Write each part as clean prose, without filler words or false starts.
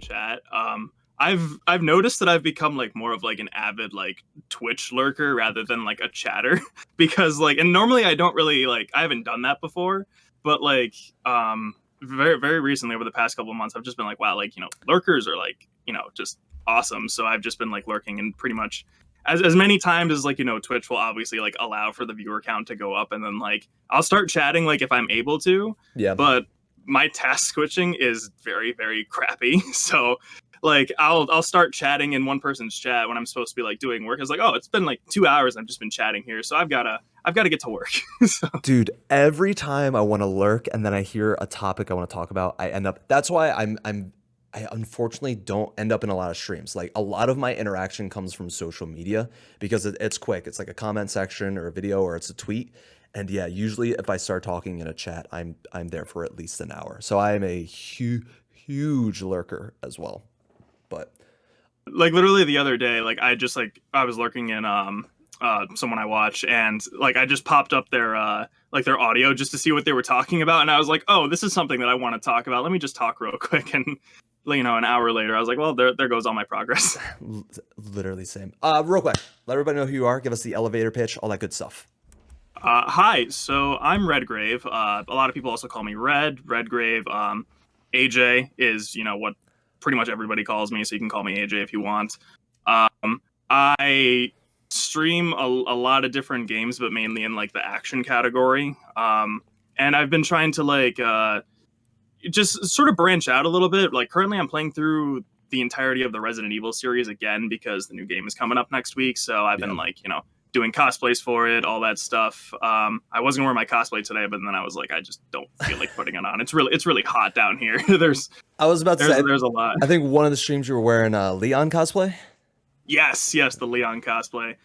chat. I've noticed that I've become like more of like an avid like Twitch lurker rather than like a chatter because like and normally I don't really like I haven't done that before, but like very recently over the past couple of months I've just been like wow like lurkers are like just awesome. So I've just been like lurking and pretty much as many times as like Twitch will obviously like allow for the viewer count to go up and then like I'll start chatting like if I'm able to. Yeah. But my task switching is very crappy. So like I'll start chatting in one person's chat when I'm supposed to be like doing work. It's like, oh, it's been like 2 hours and I've just been chatting here, so I've gotta get to work. So. Dude, every time I want to lurk and then I hear a topic I want to talk about, I end up. That's why I unfortunately don't end up in a lot of streams. Like a lot of my interaction comes from social media because it's quick. It's like a comment section or a video or it's a tweet. And yeah, usually if I start talking in a chat, I'm there for at least an hour. So I am a huge lurker as well. But like literally the other day, like I was lurking in someone I watch and like I just popped up their audio just to see what they were talking about and I was like, oh, this is something that I want to talk about. Let me just talk real quick and an hour later I was like, well, there goes all my progress. Literally same. Real quick, let everybody know who you are. Give us the elevator pitch, all that good stuff. Hi, so I'm Redgrave. A lot of people also call me Redgrave. AJ is what pretty much everybody calls me, so you can call me AJ if you want. I stream a lot of different games, but mainly in like the action category. And I've been trying to like just sort of branch out a little bit. Like currently I'm playing through the entirety of the Resident Evil series again because the new game is coming up next week. So I've been like, doing cosplays for it, all that stuff. I was gonna wear my cosplay today, but then I was like, I just don't feel like putting it on. It's really hot down here. There's a lot. I think one of the streams you were wearing Leon cosplay. Yes, the Leon cosplay.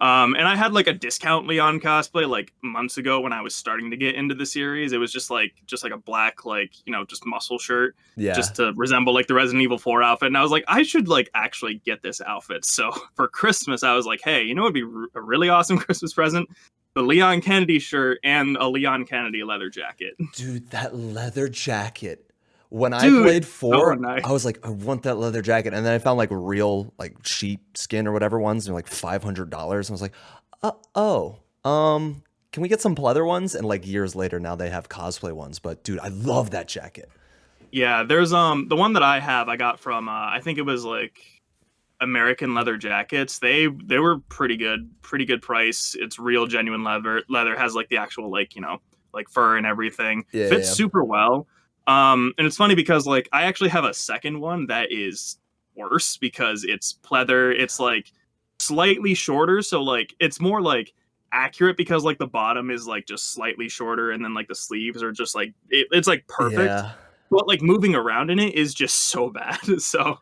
And I had like a discount Leon cosplay like months ago when I was starting to get into the series. It was just like a black like just muscle shirt, just to resemble like the Resident Evil 4 outfit. And I was like, I should like actually get this outfit. So for Christmas, I was like, hey, it'd be a really awesome Christmas present: the Leon Kennedy shirt and a Leon Kennedy leather jacket. Dude, that leather jacket. When I played 4, nice. I was like, I want that leather jacket. And then I found like real like sheep skin or whatever ones. And like $500. And I was like, can we get some pleather ones? And like years later, now they have cosplay ones. But dude, I love that jacket. Yeah, there's the one that I have, I got from I think it was like American Leather Jackets. They were pretty good price. It's real genuine leather has like the actual like like fur and everything. Fits super well. And it's funny because like I actually have a second one that is worse because it's pleather. It's like slightly shorter, so like it's more like accurate because like the bottom is like just slightly shorter and then like the sleeves are just like it's like perfect. But like moving around in it is just so bad. So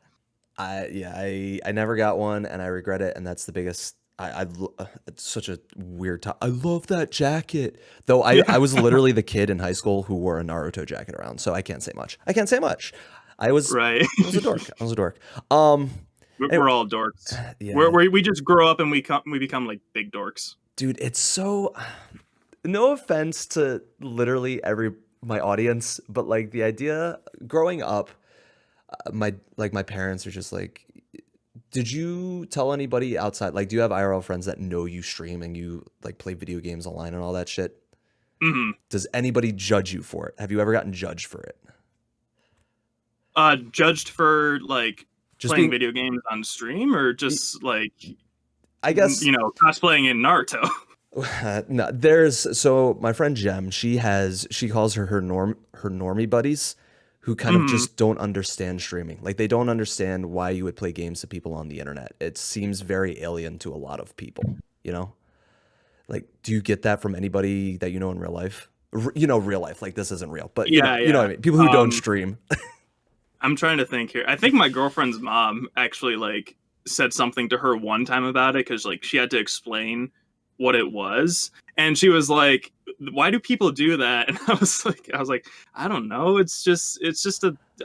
I never got one and I regret it, and that's the biggest. It's such a weird time. I love that jacket, though. I was literally the kid in high school who wore a Naruto jacket around, so I can't say much. I was right. I was a dork. We're all dorks. Yeah. We just grow up and we become like big dorks. Dude, it's so. No offense to literally my audience, but like the idea growing up, my parents are just like. Did you tell anybody outside? Like, do you have IRL friends that know you stream and you like play video games online and all that shit? Mm-hmm. Does anybody judge you for it? Have you ever gotten judged for it? Judged for like just playing video games on stream, or just like I guess cosplaying in Naruto. No, so my friend Jem, she calls her normie buddies. Who kind of just don't understand streaming. Like they don't understand why you would play games to people on the internet. It seems very alien to a lot of people, Like, do you get that from anybody that you know in real life? Real life, like this isn't real, but you know what I mean? People who don't stream. I'm trying to think here. I think my girlfriend's mom actually like said something to her one time about it because like she had to explain what it was. And she was like, why do people do that? And I was like, I don't know. It's just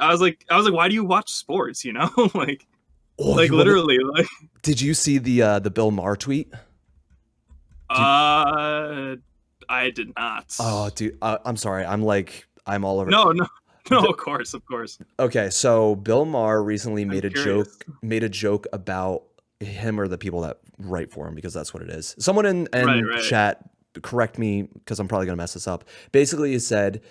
I was like, why do you watch sports? Like, literally. Like, did you see the Bill Maher tweet? I did not. Oh, dude, I'm sorry. I'm all over. No. No, of course, of course. Okay, so Bill Maher recently I'm made a curious. joke about him or the people that write for him, because that's what it is. Someone Right, in right. chat, correct me because I'm probably gonna mess this up. Basically, he said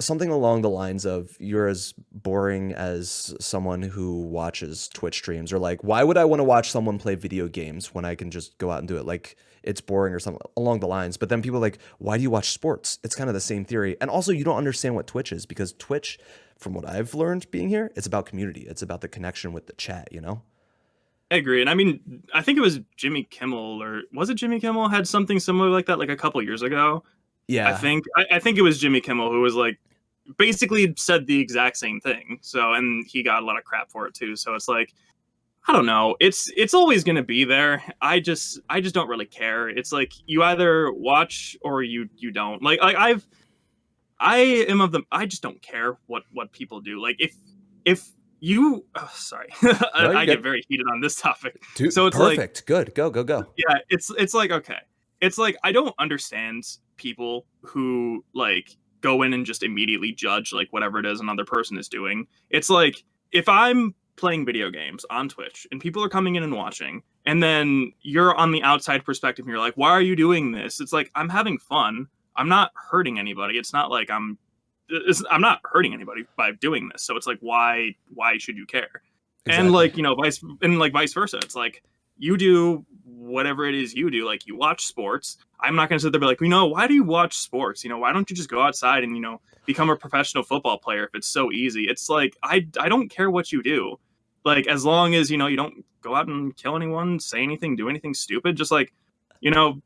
something along the lines of, "You're as boring as someone who watches Twitch streams," or like, "Why would I want to watch someone play video games when I can just go out and do it?" Like, it's boring or something along the lines. But then people are like, "Why do you watch sports?" It's kind of the same theory. And also, you don't understand what Twitch is, because Twitch, from what I've learned being here, it's about community. It's about the connection with the chat, you know? I agree. And I mean, I think it was Jimmy Kimmel, or was it Jimmy Kimmel had something similar like that like a couple years ago. Yeah, I think it was Jimmy Kimmel who was like basically said the exact same thing. So, and he got a lot of crap for it too. So it's like, I don't know. It's always going to be there. I just don't really care. It's like you either watch or you don't. I am of the I just don't care what people do. Like if you sorry. no, you're I get good. very heated on this topic. So Dude, it's like, perfect. Good. Go, go, go. yeah, it's like, okay. It's like I don't understand people who like go in and just immediately judge like whatever it is another person is doing. It's like if I'm playing video games on Twitch and people are coming in and watching, and then you're on the outside perspective and you're like, "Why are you doing this?" It's like I'm having fun. I'm not hurting anybody. It's not like I'm not hurting anybody by doing this. So it's like why should you care? And Exactly. like, vice versa. It's like you do whatever it is you do. Like you watch sports. I'm not going to sit there and be like, why do you watch sports? Why don't you just go outside and become a professional football player if it's so easy? It's like I don't care what you do. Like as long as you don't go out and kill anyone, say anything, do anything stupid. Just like you know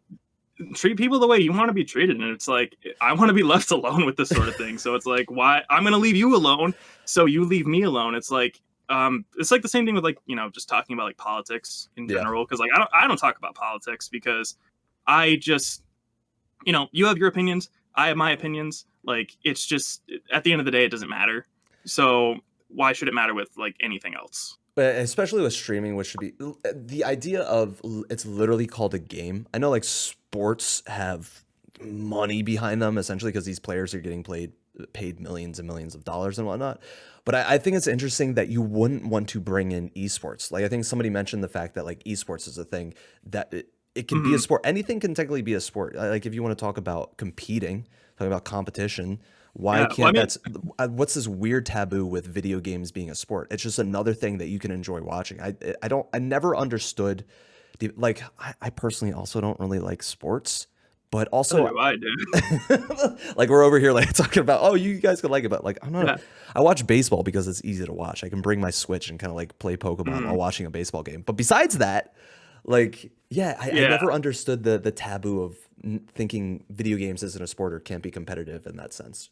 treat people the way you want to be treated. And it's like I want to be left alone with this sort of thing. So it's like, why I'm going to leave you alone so you leave me alone. It's like the same thing with like just talking about like politics in Yeah. general, because like I don't talk about politics because I just you have your opinions, I have my opinions. Like it's just at the end of the day it doesn't matter. So why should it matter with like anything else? But especially with streaming, which should be the idea of it's literally called a game. I know like sports have money behind them essentially because these players are getting paid millions and millions of dollars and whatnot. But I think it's interesting that you wouldn't want to bring in esports. Like I think somebody mentioned the fact that like esports is a thing that it can be a Hmm. sport. Anything can technically be a sport. Like if you want to talk about competing, talking about competition, why Yeah, well, I can't mean, that's what's this weird taboo with video games being a sport? It's just another thing that you can enjoy watching. I never understood like I personally also don't really like sports, but neither also do I, dude. like we're over here like talking about, oh, you guys could like it, but like I'm not. Yeah. I watch baseball because it's easy to watch. I can bring my Switch and kind of like play Pokemon while Mhm. watching a baseball game. But besides that, like yeah, I Yeah. never understood the taboo of thinking video games isn't a sport or can't be competitive in that sense.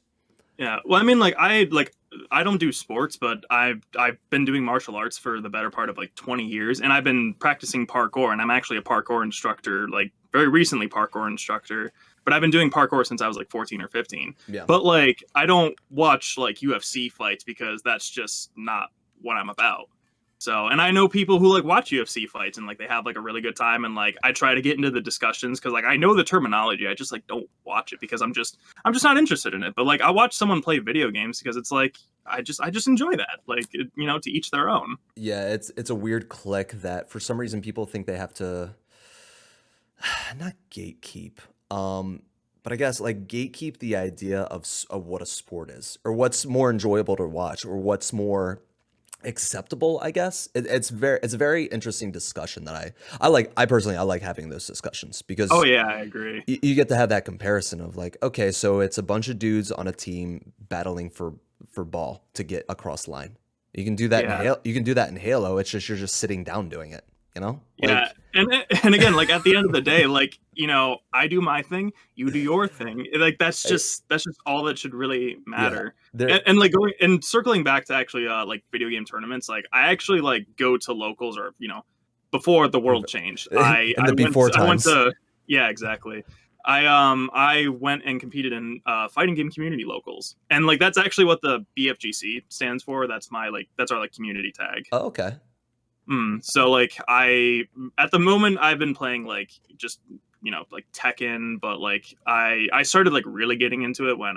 Yeah. Well, I mean, I don't do sports, but I've been doing martial arts for the better part of like 20 years, and I've been practicing parkour, and I'm actually a parkour instructor, like very recently parkour instructor, but I've been doing parkour since I was like 14 or 15. Yeah. But like I don't watch like UFC fights because that's just not what I'm about. So, and I know people who like watch UFC fights and like they have like a really good time, and like I try to get into the discussions because like I know the terminology. I just like don't watch it because I'm just not interested in it. But like I watch someone play video games because it's like I just enjoy that. Like to each their own. Yeah, it's a weird click that for some reason people think they have to not gatekeep, but I guess like gatekeep the idea of of what a sport is, or what's more enjoyable to watch, or what's more acceptable. I guess it's a very interesting discussion that I like. I personally I like having those discussions Oh because yeah, I agree. you get to have that comparison of like, okay, so it's a bunch of dudes on a team battling for ball to get across the line. You can do that in Yeah, Halo. You can do that in Halo. It's just you're just sitting down doing it. You know, yeah. like And again, like at the end of the day, like I do my thing, you do your thing. Like I, that's just all that should really yeah, matter. there And like going and circling back to actually like video game tournaments, like I actually like go to locals, or before the world changed. in the before I went times. to Yeah, exactly. I went and competed in fighting game community locals. And like that's actually what the BFGC stands for. That's our like community tag. Oh, okay. So like at the moment I've been playing like just like Tekken, but like I started like really getting into it when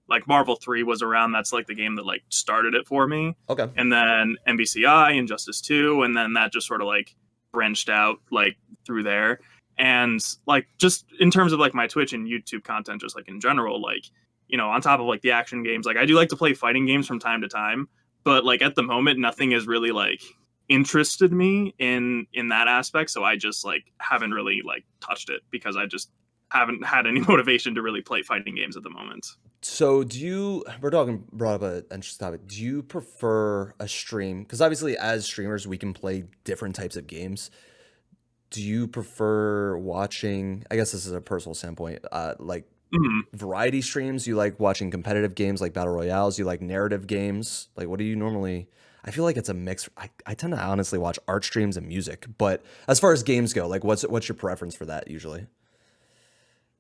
like Marvel 3 was around. That's like the game that like started it for me. Okay. And then MBCI, Injustice 2, and then that just sort of like branched out like through there. And like just in terms of like my Twitch and YouTube content, just like in general, like, you know, on top of like the action games, like I do like to play fighting games from time to time, but like at the moment nothing has really like interested me in that aspect, so I just like haven't really like touched it because I just haven't had any motivation to really play fighting games at the moment. So do you we're talking brought up an interesting topic. Do you prefer a stream? Because obviously as streamers we can play different types of games. Do you prefer watching, I guess this is a personal standpoint, like Mhm. variety streams? You like watching competitive games like battle royales? You like narrative games? Like what do you normally I feel like it's a mix. I tend to honestly watch art streams and music, but as far as games go, like what's your preference for that usually?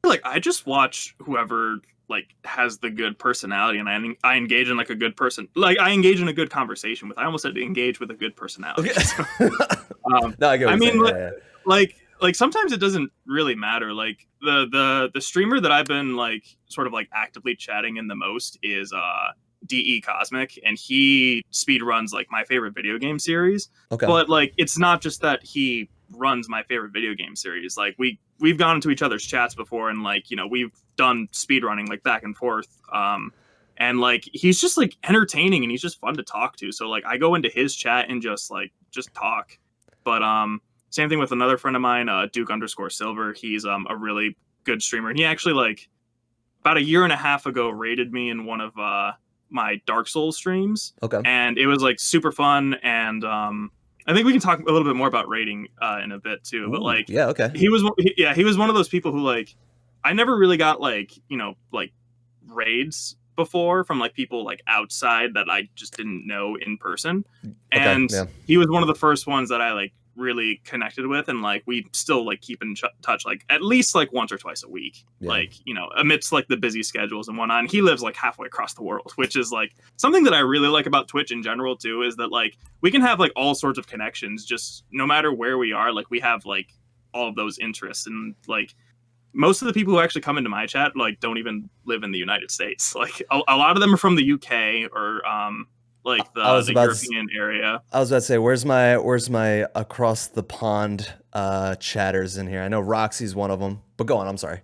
Like I just watch whoever like has the good personality, and I engage in like a good person, like I engage in a good conversation with. I almost said to engage with a good personality. Okay. So, No, I get what I you're mean, saying. Yeah, like sometimes it doesn't really matter. Like the streamer that I've been like sort of like actively chatting in the most is DE Cosmic, and he speed runs like my favorite video game series. yeah. Okay. But like it's not just that he runs my favorite video game series. Like we've gone into each other's chats before, and like, you know, we've done speed running like back and forth. And like he's just like entertaining and he's just fun to talk to. So like I go into his chat and just talk. But same thing with another friend of mine, Duke underscore Silver. He's a really good streamer, and he actually like about a year and a half ago rated me in one of my Dark Souls streams, Okay. and it was like super fun. And I think we can talk a little bit more about rating in a bit too. But Ooh, like yeah, okay. he was one of those people who like I never really got like, you know, like raids before from like people like outside that I just didn't know in person. Okay, And yeah. he was one of the first ones that I like really connected with, and like we still like keep in touch like at least like once or twice a week, Yeah. like, you know, amidst like the busy schedules and whatnot. And he lives like halfway across the world, which is like something that I really like about Twitch in general too, is that like we can have like all sorts of connections just no matter where we are. Like we have like all of those interests, and like most of the people who actually come into my chat like don't even live in the United States. Like a lot of them are from the UK or like I was the about to European area. I was about to say, where's my across the pond chatters in here? I know Roxy's one of them, but go on. I'm sorry.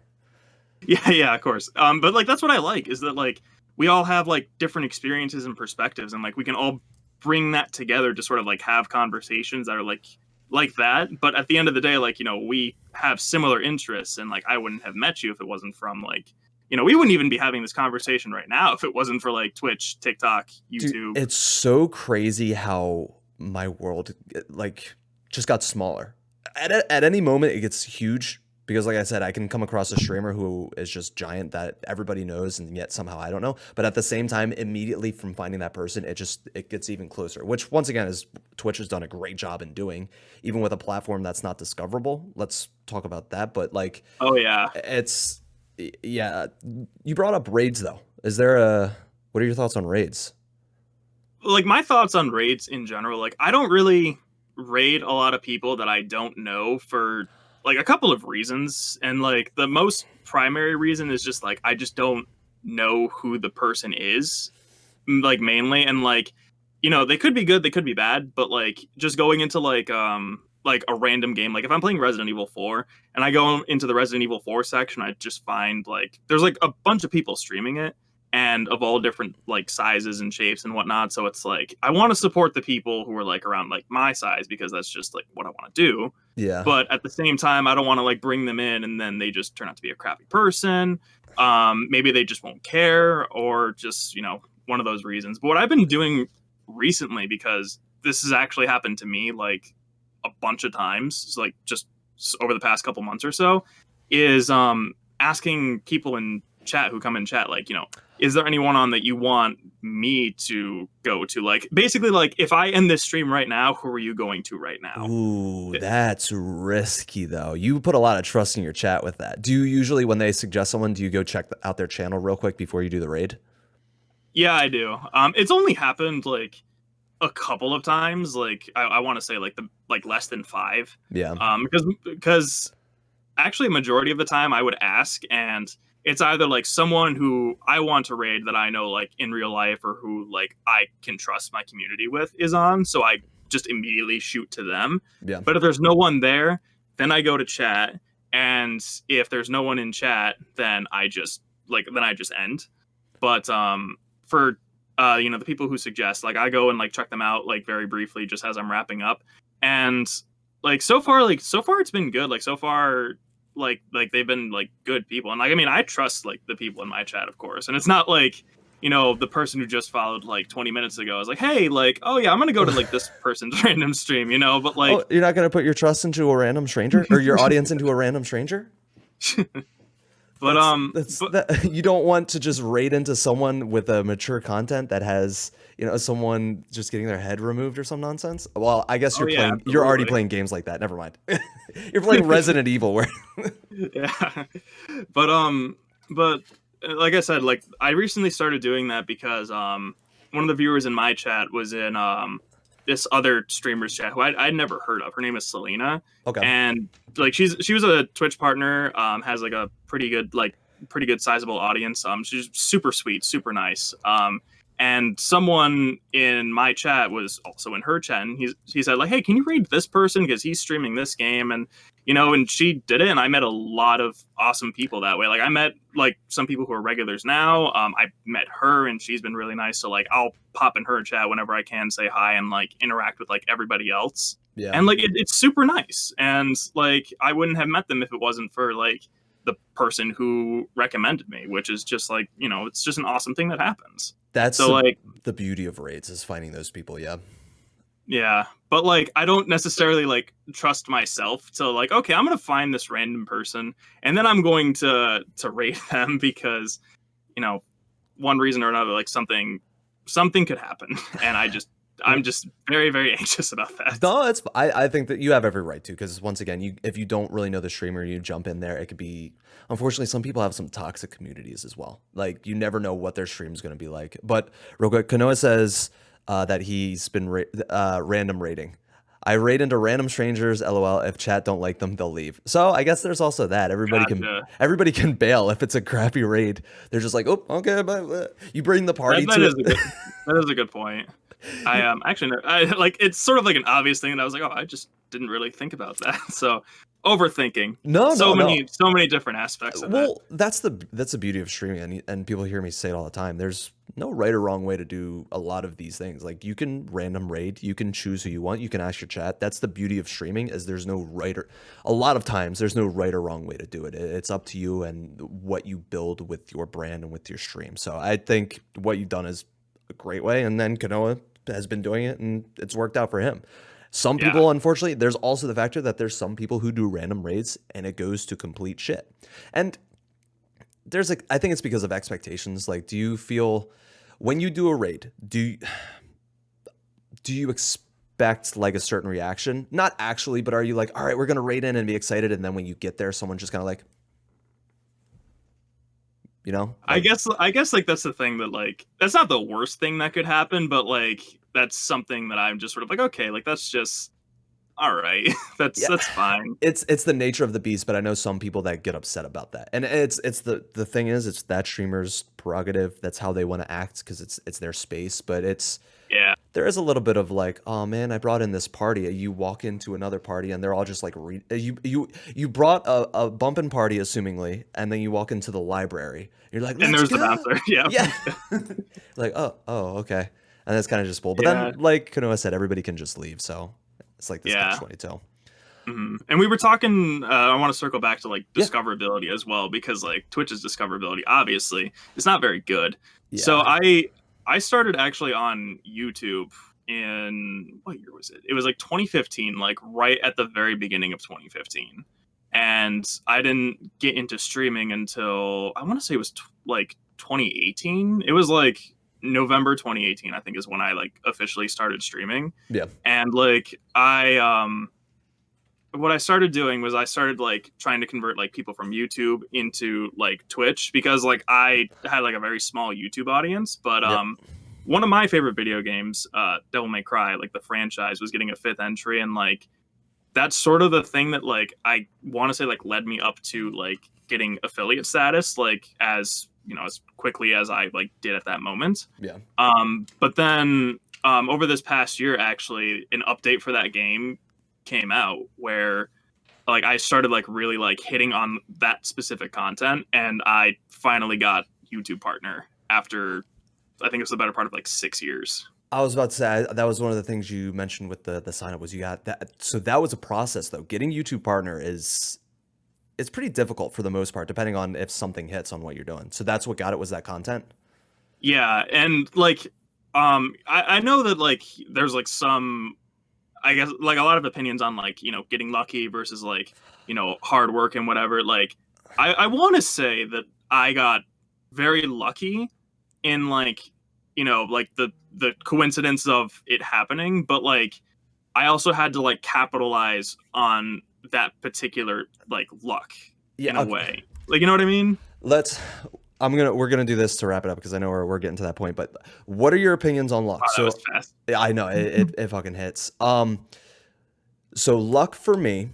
Yeah, of course. But like that's what I like, is that like we all have like different experiences and perspectives, and like we can all bring that together to sort of like have conversations that are like that. But at the end of the day, like, you know, we have similar interests, and like I wouldn't have met you if it wasn't from like, you know, we wouldn't even be having this conversation right now if it wasn't for like Twitch, TikTok, Dude, YouTube. it's so crazy how my world like just got smaller. At any moment it gets huge because like I said, I can come across a streamer who is just giant that everybody knows and yet somehow I don't know. But at the same time, immediately from finding that person, it gets even closer, which once again is Twitch has done a great job in doing, even with a platform that's not discoverable. Let's talk about that. But like Oh yeah. it's yeah, you brought up raids though. Is there a what are your thoughts on raids? Like my thoughts on raids in general, like I don't really raid a lot of people that I don't know for like a couple of reasons. And like the most primary reason is just like I just don't know who the person is, like mainly. And like, you know, they could be good, they could be bad, but like just going into like a random game, like if I'm playing Resident Evil 4 and I go into the Resident Evil 4 section, I just find like there's like a bunch of people streaming it, and of all different like sizes and shapes and whatnot. So it's like I want to support the people who are like around like my size, because that's just like what I want to do. Yeah. But at the same time, I don't want to like bring them in and then they just turn out to be a crappy person. Maybe they just won't care, or just, you know, one of those reasons. But what I've been doing recently, because this has actually happened to me like a bunch of times, like just over the past couple months or so, is asking people in chat who come in chat, like, you know, is there anyone on that you want me to go to? Like, basically, like, if I end this stream right now, who are you going to right now? Ooh, that's risky though. You put a lot of trust in your chat with that. Do you usually, when they suggest someone, do you go check out their channel real quick before you do the raid? Yeah, I do. It's only happened like a couple of times. Like, I want to say like less than 5. Yeah. Because actually a majority of the time I would ask, and it's either like someone who I want to raid that I know like in real life or who like I can trust my community with is on, so I just immediately shoot to them. Yeah. But if there's no one there, then I go to chat, and if there's no one in chat, then I just end. But for you know, the people who suggest, like, I go and like check them out like very briefly just as I'm wrapping up, and so far it's been good. Like so far, like they've been like good people, and like I mean I trust like the people in my chat, of course, and it's not like, you know, the person who just followed like 20 minutes ago is like, hey, like, oh yeah, I'm gonna go to like this person's random stream, you know, but like, Oh, you're not gonna put your trust into a random stranger or your audience into a random stranger? but you don't want to just raid into someone with a mature content that has, you know, someone just getting their head removed or some nonsense. Well, I guess you're already playing games like that. Never mind. You're playing Resident Evil where yeah, but like I said, like I recently started doing that because one of the viewers in my chat was in this other streamer's chat who I'd never heard of. Her name is Selena. Okay. And like she was a Twitch partner, has like a pretty good sizable audience. She's super sweet, super nice. And someone in my chat was also in her chat, and he said like, hey, can you raid this person because he's streaming this game? And you know, and she did it, and I met a lot of awesome people that way. Like I met like some people who are regulars now. I met her, and she's been really nice. So like I'll pop in her chat whenever I can, say hi, and like interact with like everybody else. Yeah. And like it's super nice. And like I wouldn't have met them if it wasn't for like the person who recommended me, which is just like, you know, it's just an awesome thing that happens. That's so like the beauty of raids is finding those people. Yeah. Yeah, but like I don't necessarily like trust myself to like, okay, I'm gonna find this random person and then I'm going to raid them because, you know, one reason or another, like something could happen, and I'm just very, very anxious about that. No, I think that you have every right to, because once again, if you don't really know the streamer, you jump in there, it could be, unfortunately, some people have some toxic communities as well. Like you never know what their stream's going to be like. But real quick, Kanoa says that he's been random raiding. I raid into random strangers. LOL. If chat don't like them, they'll leave. So I guess there's also that. Everybody can bail if it's a crappy raid. They're just like, oh, okay, but you bring the party that is a good point. I actually like, it's sort of like an obvious thing, and I was like, oh, I just didn't really think about that. So overthinking. So many different aspects of it. Well, that's the beauty of streaming, and people hear me say it all the time. There's no right or wrong way to do a lot of these things. Like you can random raid, you can choose who you want, you can ask your chat. That's the beauty of streaming, is there's no right or, a lot of times there's no right or wrong way to do it. It's up to you and what you build with your brand and with your stream. So I think what you've done is a great way, and then Kanoa has been doing it and it's worked out for him. Some people, unfortunately, there's also the factor that there's some people who do random raids and it goes to complete shit. And there's I think it's because of expectations. Like, do you feel when you do a raid, do you expect like a certain reaction? Not actually, but are you like, all right, we're going to raid in and be excited, and then when you get there, someone's just kind of like, you know? Like, I guess like that's the thing, that like that's not the worst thing that could happen, but like that's something that I'm just sort of like, okay, like that's just all right. That's fine. It's the nature of the beast, but I know some people that get upset about that. And it's the thing is, it's that streamer's prerogative. That's how they want to act because it's their space, but there is a little bit of like, oh man, I brought in this party. You walk into another party and they're all just like, you brought a bumpin' party, assumingly, and then you walk into the library. You're like, and there's the bouncer. Yeah. Like, oh, okay. And that's kind of just bull. But then, like Kanoa said, everybody can just leave. So it's like this catch-22. Mm-hmm. And we were talking, I want to circle back to like discoverability as well, because like Twitch's discoverability, obviously, is not very good. Yeah. So I started actually on YouTube in, what year was it? It was like 2015, like right at the very beginning of 2015. And I didn't get into streaming until, I want to say it was like 2018. It was like November 2018, I think, is when I like officially started streaming. Yeah. And like what I started doing was I started like trying to convert like people from YouTube into like Twitch, because like I had like a very small YouTube audience, but one of my favorite video games, Devil May Cry, like the franchise, was getting a 5th entry, and like that's sort of the thing that like I want to say like led me up to like getting affiliate status, like as as quickly as I like did at that moment. Yeah. But then over this past year, actually, an update for that game came out where like I started like really like hitting on that specific content, and I finally got YouTube partner after I think it's the better part of like 6 years. I was about to say that was one of the things you mentioned with the sign up was you got that. So that was a process though. Getting YouTube partner is it's pretty difficult for the most part, depending on if something hits on what you're doing. So that's what got it was that content. Yeah, and like I know that like there's like some I guess like a lot of opinions on like, getting lucky versus like, hard work and whatever. Like I want to say that I got very lucky in like, like the coincidence of it happening, but like I also had to like capitalize on that particular like luck Yeah. in a Okay. way. Like, you know what I mean? Let's. We're gonna do this to wrap it up because I know we're getting to that point. But what are your opinions on luck? Wow, that So was fast. yeah, I know it fucking hits. So luck for me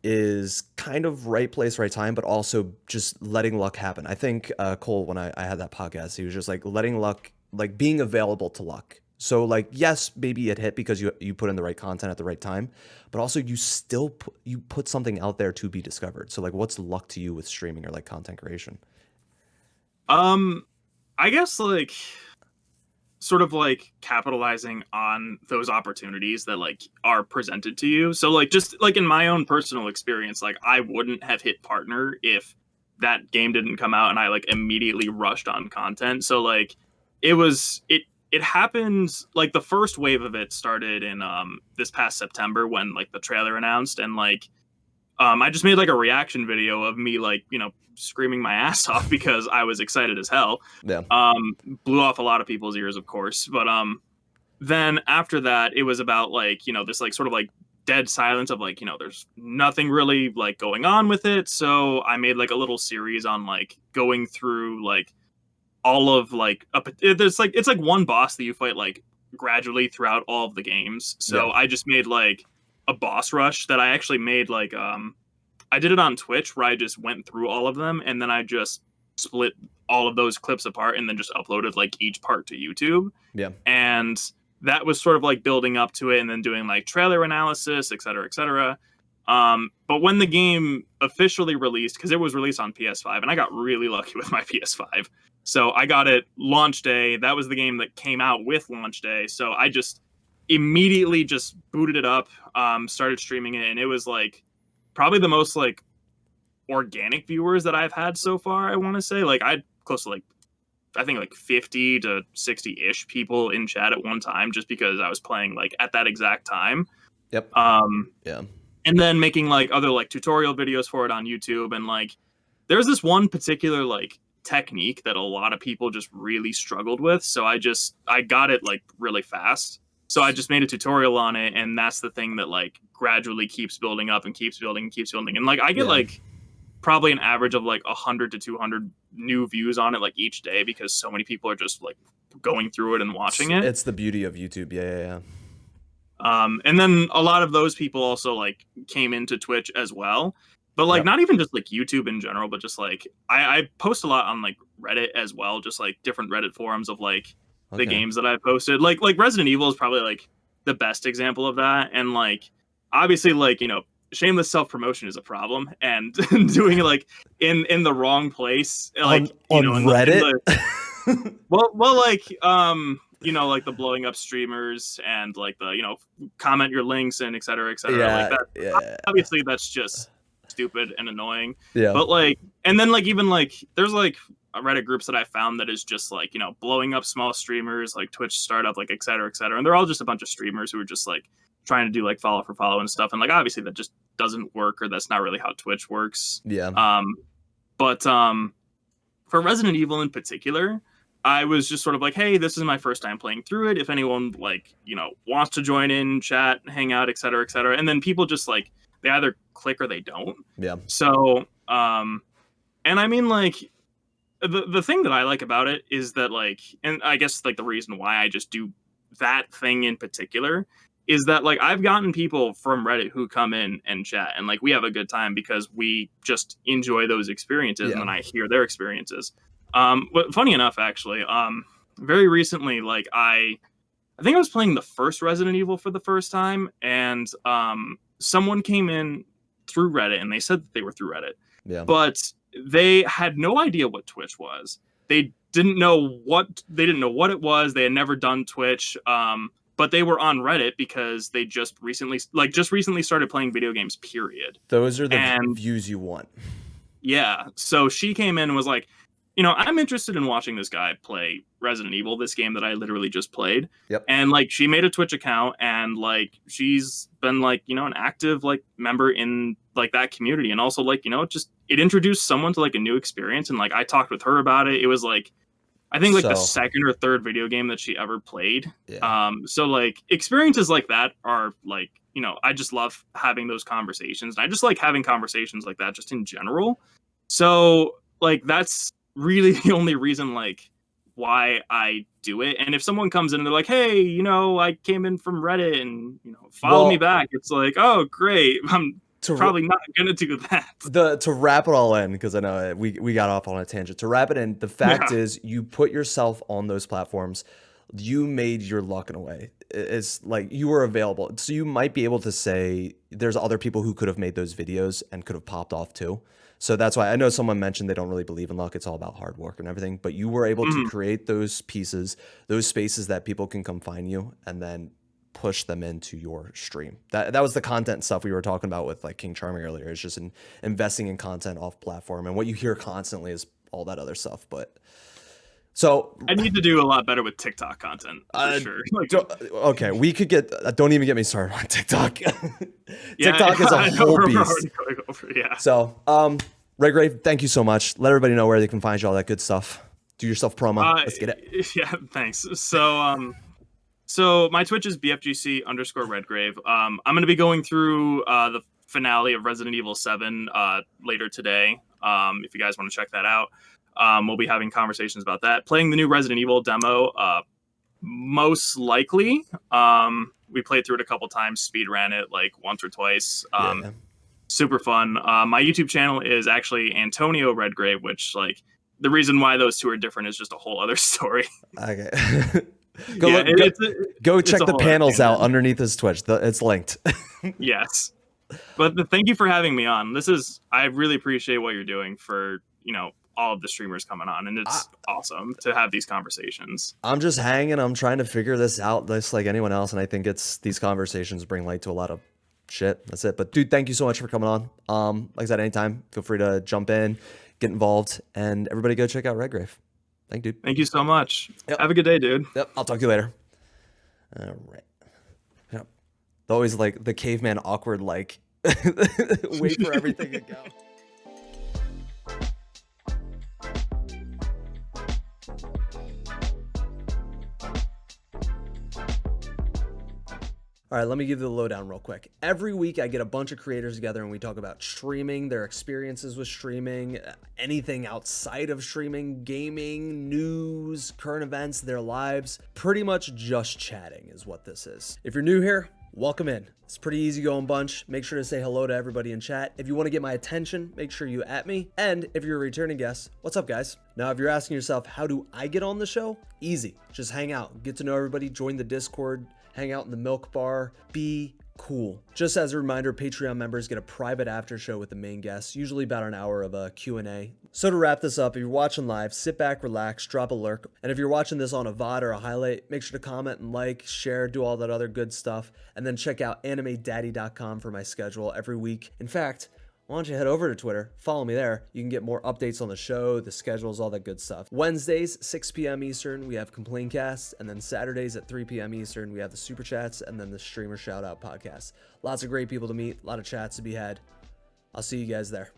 is kind of right place, right time, but also just letting luck happen. I think Cole, when I had that podcast, he was just like letting luck, like being available to luck. So like, yes, maybe it hit because you put in the right content at the right time, but also you still you put something out there to be discovered. So like, what's luck to you with streaming or like content creation? I guess like sort of like capitalizing on those opportunities that like are presented to you. So like just like in my own personal experience, like I wouldn't have hit partner if that game didn't come out and I like immediately rushed on content. So like it happened like the first wave of it started in this past September when like the trailer announced, and like I just made like a reaction video of me like, screaming my ass off because I was excited as hell. Yeah. Blew off a lot of people's ears, of course. But then after that, it was about like, this like sort of like dead silence of like, there's nothing really like going on with it. So I made like a little series on like going through like all of like there's like it's like one boss that you fight like gradually throughout all of the games. So Yeah. I just made like a boss rush that I actually made like I did it on Twitch where I just went through all of them, and then I just split all of those clips apart and then just uploaded like each part to YouTube. Yeah. And that was sort of like building up to it and then doing like trailer analysis, et cetera, et cetera. But when the game officially released, because it was released on PS5, and I got really lucky with my PS5. So I got it launch day. That was the game that came out with launch day. So I just immediately just booted it up, started streaming it, and it was like probably the most like organic viewers that I've had so far. I want to say like I had close to like I think like 50 to 60-ish people in chat at one time just because I was playing like at that exact time. Yep. Yeah. And then making like other like tutorial videos for it on YouTube, and like there's this one particular like technique that a lot of people just really struggled with, so I got it like really fast. So I just made a tutorial on it, and that's the thing that like gradually keeps building up and keeps building and keeps building. And like I get Yeah. like probably an average of like 100 to 200 new views on it like each day because so many people are just like going through it and watching it. It's the beauty of YouTube. Yeah. Yeah. Yeah. And then a lot of those people also like came into Twitch as well, but like Yep. not even just like YouTube in general, but just like I post a lot on like Reddit as well, just like different Reddit forums of like the Okay. games that I posted. Like Resident Evil is probably like the best example of that, and like obviously like shameless self promotion is a problem, and doing it like in the wrong place, like on in Reddit. well like like the blowing up streamers and like the comment your links and et cetera, Yeah. like that. Yeah. Obviously that's just stupid and annoying, Yeah. but like, and then like even like there's like Reddit groups that I found that is just like blowing up small streamers like Twitch startup like et cetera, and they're all just a bunch of streamers who are just like trying to do like follow for follow and stuff, and like obviously that just doesn't work, or that's not really how Twitch works. Yeah. But for Resident Evil in particular, I was just sort of like, hey, this is my first time playing through it. If anyone like, wants to join in, chat, hang out, et cetera, et cetera. And then people just like, they either click or they don't. Yeah. So, and I mean, like, the thing that I like about it is that like, and I guess like the reason why I just do that thing in particular is that like I've gotten people from Reddit who come in and chat, and like we have a good time because we just enjoy those experiences, and Yeah. then I hear their experiences. But funny enough, actually, very recently, like I think I was playing the first Resident Evil for the first time, and someone came in through Reddit, and they said that they were through Reddit, Yeah. but they had no idea what Twitch was. They didn't know what it was. They had never done Twitch, but they were on Reddit because they just recently started playing video games. Period. Those are the And views you want. yeah, so she came in and was like, I'm interested in watching this guy play Resident Evil, this game that I literally just played. Yep. And like she made a Twitch account, and like she's been like, an active like member in like that community, and also like, it introduced someone to like a new experience, and like I talked with her about it. It was like I think like the second or third video game that she ever played. Yeah. So like experiences like that are like, I just love having those conversations, and I just like having conversations like that just in general. So like that's really the only reason like why I do it. And if someone comes in and they're like, hey, I came in from Reddit and follow me back, it's like, oh great, I'm probably not gonna do that. To wrap it all in, because I know we got off on a tangent. To wrap it in, the fact is you put yourself on those platforms, you made your luck in a way. It's like you were available, so you might be able to say there's other people who could have made those videos and could have popped off too. So that's why I know someone mentioned they don't really believe in luck. It's all about hard work and everything. But you were able to create those pieces, those spaces that people can come find you, and then push them into your stream. That was the content stuff we were talking about with like King Charming earlier. It's just investing in content off platform, and what you hear constantly is all that other stuff. But so I need to do a lot better with TikTok content for sure. Okay, we could get. Don't even get me started on TikTok. TikTok is a whole beast. Yeah. So, Redgrave, thank you so much. Let everybody know where they can find you, all that good stuff. Do your self promo. Let's get it. Yeah, thanks. So my Twitch is BFGC_Redgrave. I'm going to be going through the finale of Resident Evil 7 later today. If you guys want to check that out, we'll be having conversations about that. Playing the new Resident Evil demo, most likely. We played through it a couple times, speedran it like once or twice. Super fun. My YouTube channel is actually Antonio Redgrave, which like the reason why those two are different is just a whole other story. Okay. Go check the panels out underneath his Twitch. It's linked. Yes. But thank you for having me on. I really appreciate what you're doing for, all of the streamers coming on, and it's awesome to have these conversations. I'm just hanging. I'm trying to figure this out just like anyone else, and I think these conversations bring light to a lot of shit. That's it. But dude, thank you so much for coming on. Like I said, anytime, feel free to jump in, get involved, and everybody go check out Redgrave. Thank you, dude. Thank you so much. Yep. Have a good day, dude. Yep. I'll talk to you later. All right. Yep. Always like the caveman awkward, like wait for everything to go. All right, let me give you the lowdown real quick. Every week I get a bunch of creators together and we talk about streaming, their experiences with streaming, anything outside of streaming, gaming, news, current events, their lives. Pretty much just chatting is what this is. If you're new here, welcome in. It's a pretty easy going bunch. Make sure to say hello to everybody in chat. If you want to get my attention, make sure you at me. And if you're a returning guest, what's up, guys? Now, if you're asking yourself, how do I get on the show? Easy. Just hang out, get to know everybody, join the Discord, hang out in the milk bar, be cool. Just as a reminder, Patreon members get a private after show with the main guests, usually about an hour of a Q&A. So to wrap this up, if you're watching live, sit back, relax, drop a lurk. And if you're watching this on a VOD or a highlight, make sure to comment and like, share, do all that other good stuff. And then check out animedatty.com for my schedule every week. In fact, why don't you head over to Twitter, follow me there. You can get more updates on the show, the schedules, all that good stuff. Wednesdays, 6 p.m. Eastern, we have Complaincasts, and then Saturdays at 3 p.m. Eastern, we have the Super Chats, and then the Streamer Shoutout Podcast. Lots of great people to meet, a lot of chats to be had. I'll see you guys there.